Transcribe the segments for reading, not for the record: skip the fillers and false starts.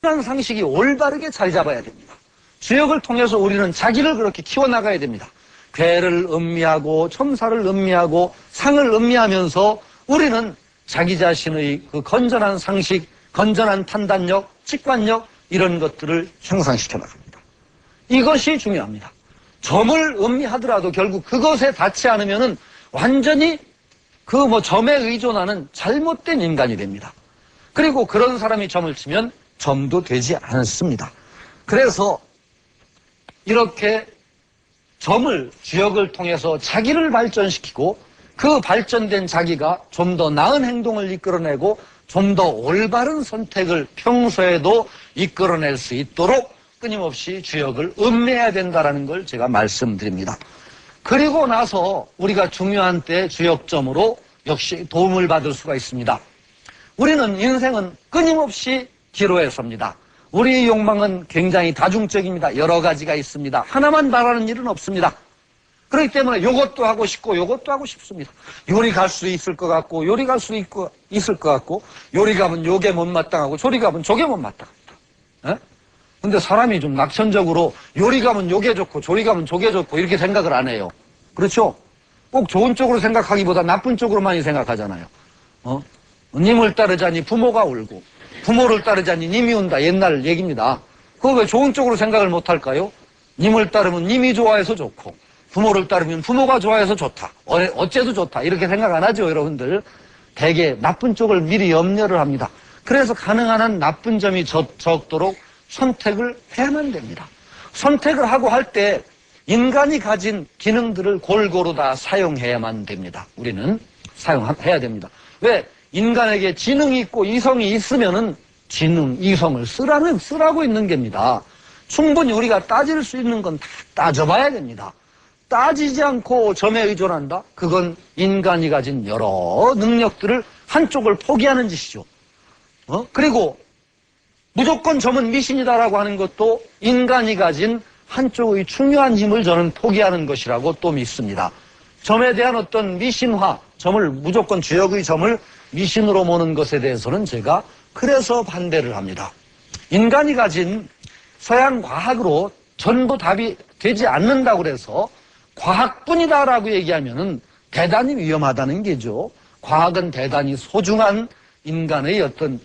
이런 상식이 올바르게 자리 잡아야 됩니다. 주역을 통해서 우리는 자기를 그렇게 키워나가야 됩니다. 괴를 음미하고 첨사를 음미하고 상을 음미하면서 우리는 자기 자신의 그 건전한 상식, 건전한 판단력, 직관력 이런 것들을 향상시켜 나갑니다. 이것이 중요합니다. 점을 음미하더라도 결국 그것에 닿지 않으면은 완전히 그 점에 의존하는 잘못된 인간이 됩니다. 그리고 그런 사람이 점을 치면 점도 되지 않습니다. 그래서 이렇게 점을, 주역을 통해서 자기를 발전시키고 그 발전된 자기가 좀 더 나은 행동을 이끌어내고 좀 더 올바른 선택을 평소에도 이끌어낼 수 있도록 끊임없이 주역을 음미해야 된다는 걸 제가 말씀드립니다. 그리고 나서 우리가 중요한 때 주역점으로 역시 도움을 받을 수가 있습니다. 우리는 인생은 끊임없이 기로에 섭니다. 우리의 욕망은 굉장히 다중적입니다. 여러 가지가 있습니다. 하나만 바라는 일은 없습니다. 그렇기 때문에 이것도 하고 싶고 이것도 하고 싶습니다. 요리 갈 수 있을 것 같고 요리 갈 수 있을 것 같고 요리 가면 요게 못마땅하고 조리 가면 저게 못마땅합니다. 예? 근데 사람이 좀 낙천적으로 요리 가면 요게 좋고 조리 가면 저게 좋고 이렇게 생각을 안 해요. 그렇죠? 꼭 좋은 쪽으로 생각하기보다 나쁜 쪽으로 많이 생각하잖아요. 님을 따르자니 부모가 울고 부모를 따르자니 님이 운다. 옛날 얘기입니다. 그거 왜 좋은 쪽으로 생각을 못할까요? 님을 따르면 님이 좋아해서 좋고 부모를 따르면 부모가 좋아해서 좋다. 어째도 좋다. 이렇게 생각 안 하죠, 여러분들. 대개 나쁜 쪽을 미리 염려를 합니다. 그래서 가능한 한 나쁜 점이 적도록 선택을 해야만 됩니다. 선택을 하고 할 때 인간이 가진 기능들을 골고루 다 사용해야만 됩니다. 우리는 사용해야 됩니다. 왜? 인간에게 지능이 있고 이성이 있으면은 지능, 이성을 쓰라고 있는 겁니다. 충분히 우리가 따질 수 있는 건 다 따져봐야 됩니다. 따지지 않고 점에 의존한다? 그건 인간이 가진 여러 능력들을 한쪽을 포기하는 짓이죠. 그리고 무조건 점은 미신이다라고 하는 것도 인간이 가진 한쪽의 중요한 힘을 저는 포기하는 것이라고 또 믿습니다. 점에 대한 어떤 미신화, 점을 무조건 주역의 점을 미신으로 모는 것에 대해서는 제가 그래서 반대를 합니다. 인간이 가진 서양 과학으로 전부 답이 되지 않는다고 그래서 과학뿐이다라고 얘기하면은 대단히 위험하다는 게죠. 과학은 대단히 소중한 인간의 어떤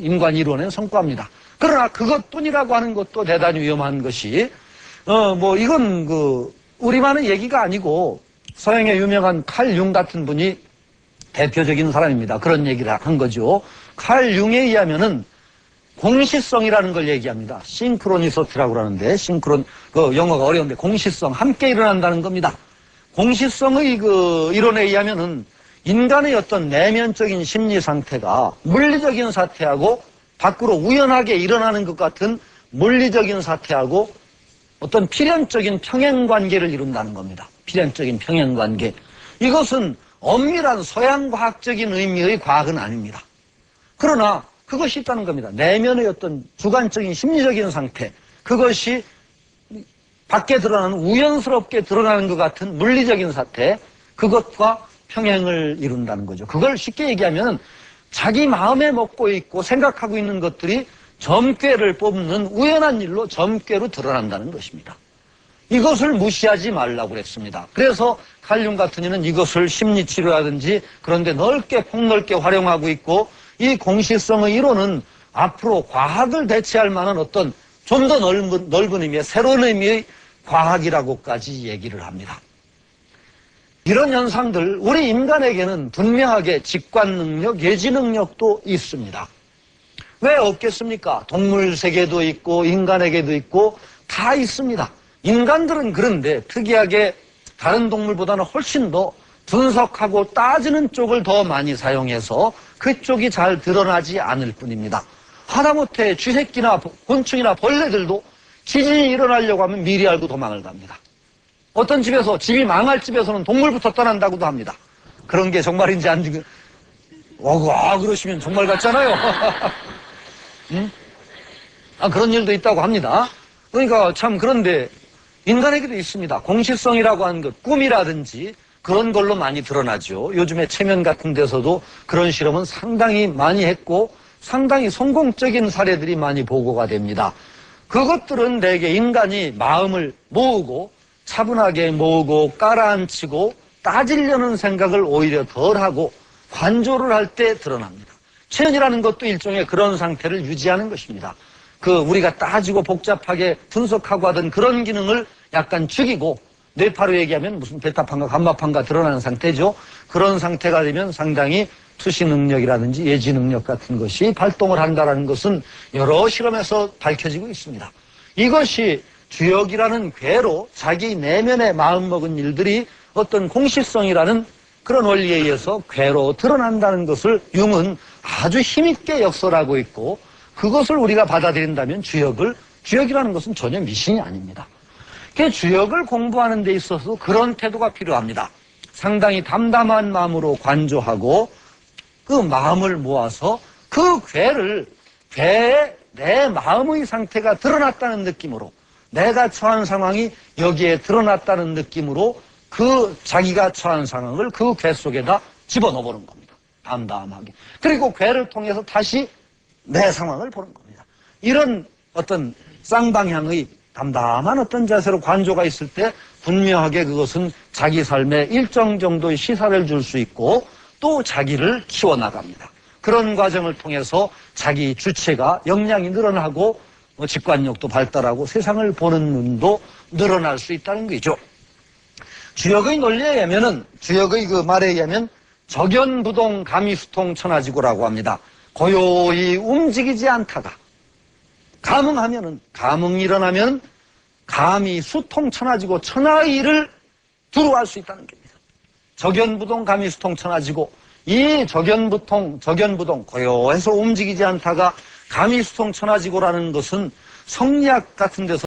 인간 이론의 성과입니다. 그러나 그것뿐이라고 하는 것도 대단히 위험한 것이 이건 우리만의 얘기가 아니고 서양의 유명한 칼 융 같은 분이 대표적인 사람입니다. 그런 얘기를 한 거죠. 칼 융에 의하면은 공시성이라는 걸 얘기합니다. 싱크로니서티라고 그러는데 영어가 어려운데 공시성, 함께 일어난다는 겁니다. 공시성의 이론에 의하면은 인간의 어떤 내면적인 심리 상태가 물리적인 사태하고 밖으로 우연하게 일어나는 것 같은 물리적인 사태하고 어떤 필연적인 평행관계를 이룬다는 겁니다. 필연적인 평행관계. 이것은 엄밀한 서양과학적인 의미의 과학은 아닙니다. 그러나 그것이 있다는 겁니다. 내면의 어떤 주관적인 심리적인 상태, 그것이 밖에 드러나는 우연스럽게 드러나는 것 같은 물리적인 사태, 그것과 평행을 이룬다는 거죠. 그걸 쉽게 얘기하면 자기 마음에 먹고 있고 생각하고 있는 것들이 점괘를 뽑는 우연한 일로 점괘로 드러난다는 것입니다. 이것을 무시하지 말라고 그랬습니다. 그래서 칼 융 같은 이는 이것을 심리치료라든지 그런데 폭넓게 활용하고 있고 이 공시성의 이론은 앞으로 과학을 대체할 만한 어떤 좀 더 넓은 의미의 새로운 의미의 과학이라고까지 얘기를 합니다. 이런 현상들 우리 인간에게는 분명하게 직관 능력, 예지 능력도 있습니다. 왜 없겠습니까? 동물 세계도 있고 인간에게도 있고 다 있습니다. 인간들은 그런데 특이하게 다른 동물보다는 훨씬 더 분석하고 따지는 쪽을 더 많이 사용해서 그쪽이 잘 드러나지 않을 뿐입니다. 하다못해 쥐새끼나 곤충이나 벌레들도 지진이 일어나려고 하면 미리 알고 도망을 갑니다. 어떤 집에서 집이 망할 집에서는 동물부터 떠난다고도 합니다. 그런 게 정말인지 아닌지 그러시면 정말 같잖아요. 응? 그런 일도 있다고 합니다. 그러니까 참 그런데 인간에게도 있습니다. 공시성이라고 하는 것, 꿈이라든지 그런 걸로 많이 드러나죠. 요즘에 체면 같은 데서도 그런 실험은 상당히 많이 했고 상당히 성공적인 사례들이 많이 보고가 됩니다. 그것들은 대개 인간이 마음을 모으고 차분하게 모으고 깔아앉히고 따지려는 생각을 오히려 덜하고 관조를 할 때 드러납니다. 체연이라는 것도 일종의 그런 상태를 유지하는 것입니다. 우리가 따지고 복잡하게 분석하고 하던 그런 기능을 약간 죽이고 뇌파로 얘기하면 무슨 베타판과 감마판과 드러나는 상태죠. 그런 상태가 되면 상당히 투시 능력이라든지 예지 능력 같은 것이 발동을 한다는 것은 여러 실험에서 밝혀지고 있습니다. 이것이 주역이라는 괴로 자기 내면에 마음먹은 일들이 어떤 공식성이라는 그런 원리에 의해서 괴로 드러난다는 것을 융은 아주 힘있게 역설하고 있고, 그것을 우리가 받아들인다면 주역이라는 것은 전혀 미신이 아닙니다. 주역을 공부하는 데 있어서 그런 태도가 필요합니다. 상당히 담담한 마음으로 관조하고 그 마음을 모아서 그 괴에 내 마음의 상태가 드러났다는 느낌으로, 내가 처한 상황이 여기에 드러났다는 느낌으로 자기가 처한 상황을 그 괴 속에다 집어넣어보는 겁니다. 담담하게. 그리고 괴를 통해서 다시 내 상황을 보는 겁니다. 이런 어떤 쌍방향의 담담한 어떤 자세로 관조가 있을 때 분명하게 그것은 자기 삶에 일정 정도의 시사를 줄 수 있고 또 자기를 키워나갑니다. 그런 과정을 통해서 자기 주체가 역량이 늘어나고 직관력도 발달하고 세상을 보는 눈도 늘어날 수 있다는 거죠. 주역의 논리에 의하면은, 주역의 그 말에 의하면 적연부동 가미수통 천하지고라고 합니다. 고요히 움직이지 않다가 감흥이 일어나면 가미수통 천하지고 천하의 일을 두루할 수 있다는 겁니다. 적연부동 가미수통 천하지고, 이 적연부동 고요해서 움직이지 않다가 가미수통 천하지고라는 것은 성리학 같은 데서